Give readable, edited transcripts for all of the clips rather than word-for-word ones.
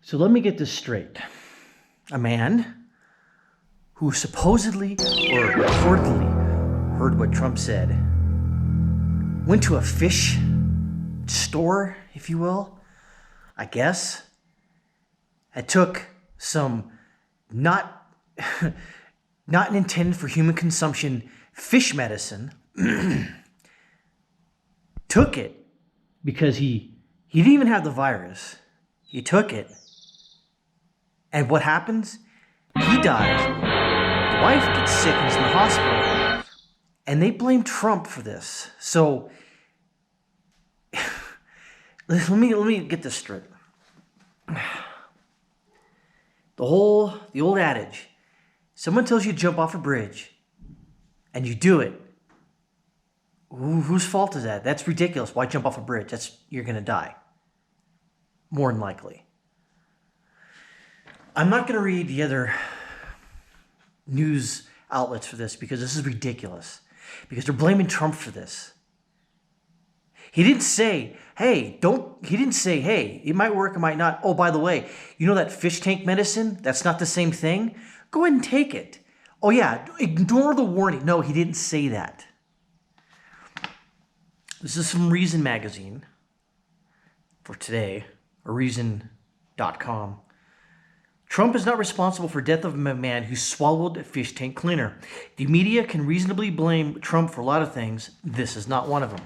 So let me get this straight. A man who supposedly or reportedly heard what Trump said went to a fish store, if you will, I guess, and took some not intended for human consumption fish medicine, took it because he didn't even have the virus. He took it. And what happens? He dies. The wife gets sick and is in the hospital. And they blame Trump for this. So let me get this straight. The old adage, someone tells you to jump off a bridge and you do it. Whose fault is that? That's ridiculous. Why jump off a bridge? You're going to die. More than likely. I'm not going to read the other news outlets for this because this is ridiculous. Because they're blaming Trump for this. He didn't say, hey, it might work, it might not. Oh, by the way, you know that fish tank medicine? That's not the same thing? Go ahead and take it. Oh yeah, ignore the warning. No, he didn't say that. This is from Reason Magazine for today, or Reason.com. Trump is not responsible for death of a man who swallowed a fish tank cleaner. The media can reasonably blame Trump for a lot of things. This is not one of them.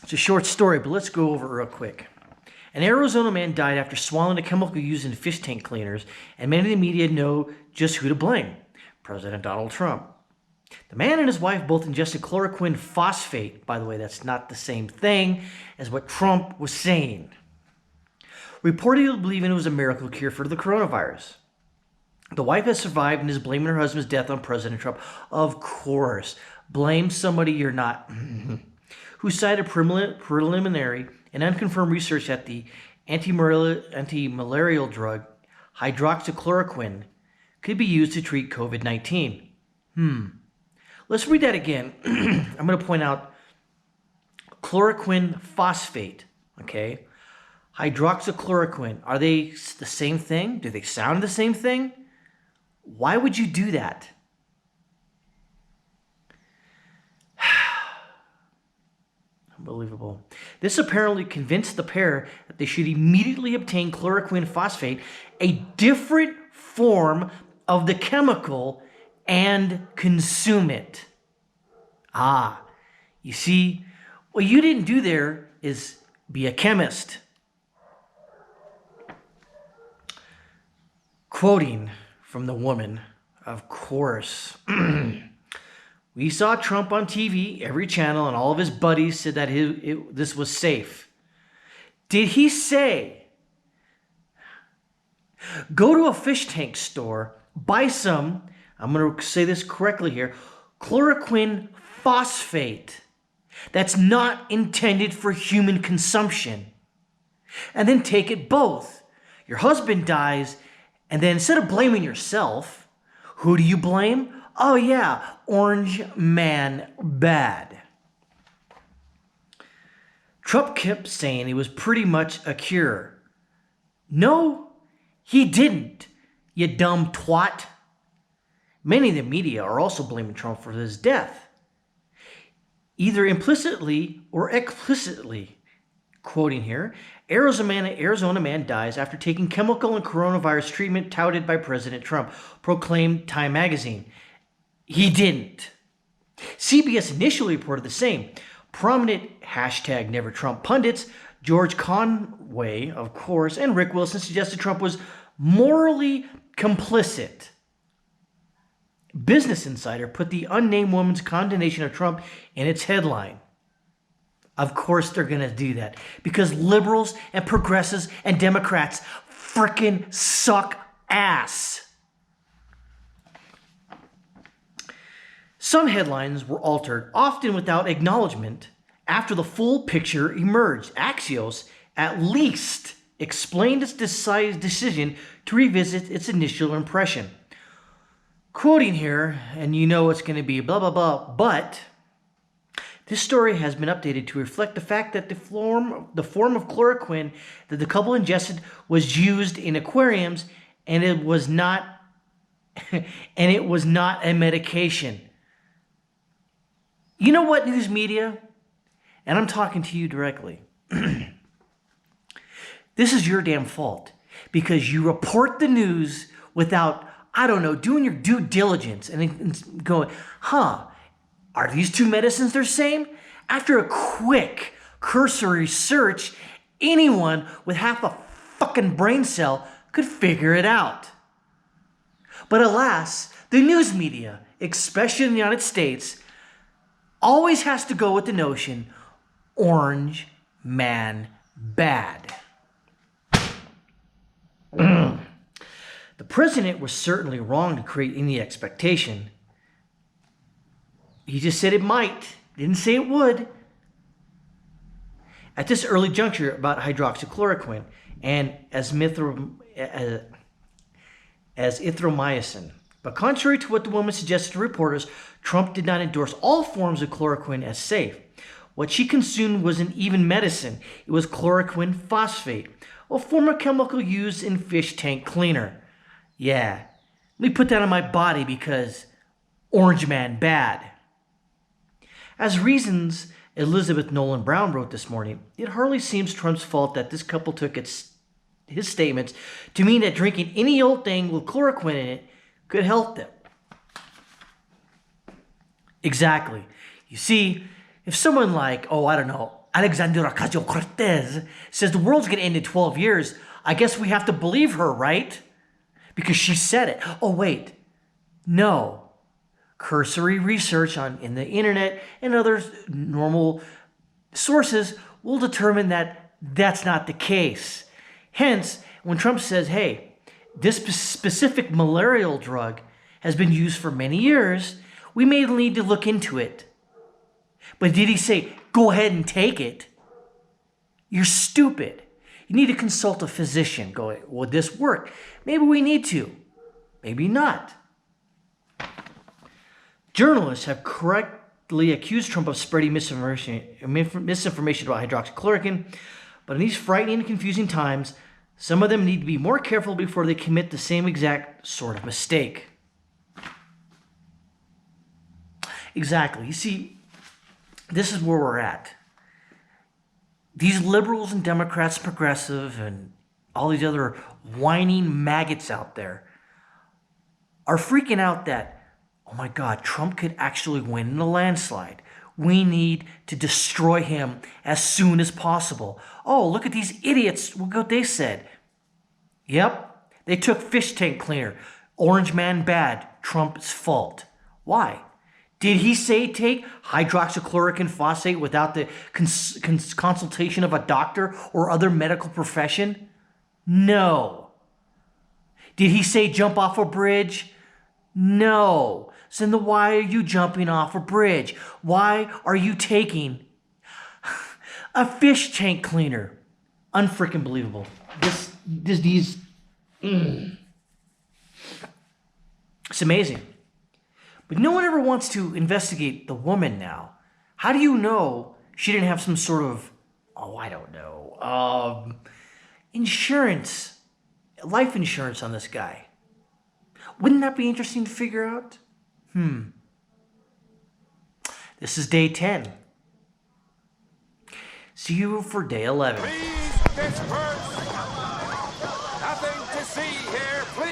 It's a short story, but let's go over it real quick. An Arizona man died after swallowing a chemical used in fish tank cleaners, and many in the media know just who to blame: President Donald Trump. The man and his wife both ingested chloroquine phosphate. By the way, that's not the same thing as what Trump was saying. Reportedly believing it was a miracle cure for the coronavirus. The wife has survived and is blaming her husband's death on President Trump. Of course. Blame somebody you're not. Who cited preliminary and unconfirmed research that the anti-malarial drug hydroxychloroquine could be used to treat COVID-19. Let's read that again. I'm going to point out chloroquine phosphate, okay? Hydroxychloroquine. Are they the same thing? Do they sound the same thing? Why would you do that? Unbelievable. This apparently convinced the pair that they should immediately obtain chloroquine phosphate, a different form of the chemical, and consume it. You see, what you didn't do there is be a chemist. Quoting from the woman, of course. We saw Trump on TV, every channel, and all of his buddies said that this was safe. Did he say, go to a fish tank store, buy some, I'm going to say this correctly here, chloroquine phosphate that's not intended for human consumption, and then take it both? Your husband dies, and then instead of blaming yourself, who do you blame? Oh yeah, Orange Man bad. Trump kept saying it was pretty much a cure. No, he didn't, you dumb twat. Many in the media are also blaming Trump for his death, either implicitly or explicitly. Quoting here, Arizona man dies after taking chemical and coronavirus treatment touted by President Trump, proclaimed Time magazine. He didn't. CBS initially reported the same. Prominent #NeverTrump pundits George Conway, of course, and Rick Wilson suggested Trump was morally complicit. Business Insider put the unnamed woman's condemnation of Trump in its headline. Of course they're going to do that because liberals and progressives and Democrats frickin' suck ass. Some headlines were altered, often without acknowledgement, after the full picture emerged. Axios, at least, explained its decision to revisit its initial impression. Quoting here, and you know it's going to be blah, blah, blah, but This story has been updated to reflect the fact that the form of chloroquine that the couple ingested was used in aquariums, and it was not a medication. You know what, news media? And I'm talking to you directly. This is your damn fault because you report the news without, I don't know, doing your due diligence and going, are these two medicines the same? After a quick cursory search, anyone with half a fucking brain cell could figure it out. But alas, the news media, especially in the United States, always has to go with the notion, orange man bad. The president was certainly wrong to create any expectation. He just said it might, didn't say it would. At this early juncture about hydroxychloroquine and azithromycin. But contrary to what the woman suggested to reporters, Trump did not endorse all forms of chloroquine as safe. What she consumed wasn't even medicine. It was chloroquine phosphate, a form of chemical used in fish tank cleaner. Yeah, let me put that on my body because orange man bad. As reasons Elizabeth Nolan Brown wrote this morning, it hardly seems Trump's fault that this couple took his statements to mean that drinking any old thing with chloroquine in it could help them. Exactly. You see, if someone like, Alexandria Ocasio-Cortez says the world's going to end in 12 years, I guess we have to believe her, right? Because she said it. Oh, wait. No. Cursory research in the internet and other normal sources will determine that that's not the case. Hence, when Trump says, hey, this specific malarial drug has been used for many years, we may need to look into it. But did he say, go ahead and take it? You're stupid. You need to consult a physician. Go, would this work? Maybe we need to. Maybe not. Journalists have correctly accused Trump of spreading misinformation about hydroxychloroquine, but in these frightening and confusing times, some of them need to be more careful before they commit the same exact sort of mistake. Exactly. You see, this is where we're at. These liberals and Democrats, progressive, and all these other whining maggots out there are freaking out that, oh my God, Trump could actually win in a landslide. We need to destroy him as soon as possible. Oh, look at these idiots. Look what they said. Yep, they took fish tank cleaner. Orange man bad. Trump's fault. Why? Did he say take hydroxychloroquine phosphate without the consultation of a doctor or other medical profession? No. Did he say jump off a bridge? No. So then why are you jumping off a bridge? Why are you taking a fish tank cleaner? Unfreaking believable. It's amazing. But no one ever wants to investigate the woman now. How do you know she didn't have some sort of, insurance, life insurance on this guy? Wouldn't that be interesting to figure out? This is day 10. See you for day 11. Please disperse. Nothing to see here. Please.